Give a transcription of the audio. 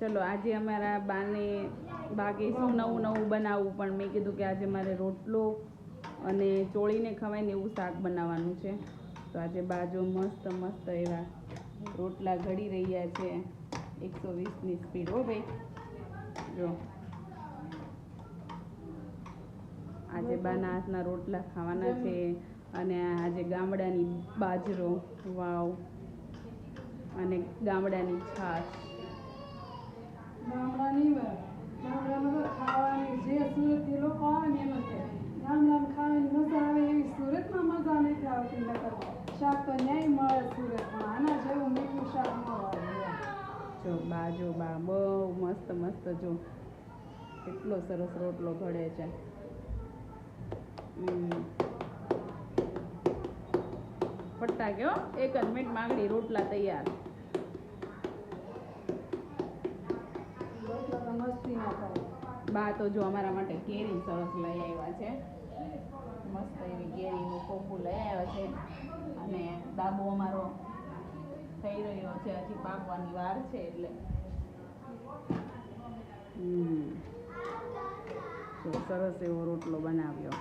ચલો આજે અમારા બાને બાકી શું નવું નવું બનાવવું, પણ મેં કીધું કે આજે મારે રોટલો અને ચોળીને ખવાય ને એવું શાક બનાવવાનું છે. તો આજે બાજુ મસ્ત મસ્ત એવા રોટલા ઘડી રહ્યા છે 120ની સ્પીડ. હો ભાઈ, જો આજે બાના હાથના રોટલા ખાવાના છે. અને આજે ગામડાની બાજરો, વાવ, અને ગામડાની છાશ. ગામડામાં ખાવાની જે સુરતી લોકો આવે ને એમ છે. ગામડામાં ખાવાની મજા આવે એવી સુરતમાં મજા નથી આવતી. નકર શાક તો ન્યાય મળે સુરતમાં, આના જેવું મીઠું શાક ન હોય. જો બા બહુ મસ્ત મસ્ત, જો કેટલો સરસ રોટલો ઘડે છે. ફટતા ગયો, 1 જ મિનિટ માંગડી રોટલા તૈયાર. મસ્તી ના થાય. બા તો જો અમારા માટે કેરી સરસ લઈ આવ્યા છે. મસ્ત એવી કેરીનું કોપું લઈ આવ્યા છે. અને દાબો અમારો થઈ રહ્યો છે, હજી પાકવાની વાર છે. એટલે સરસ એવો રોટલો બનાવ્યો.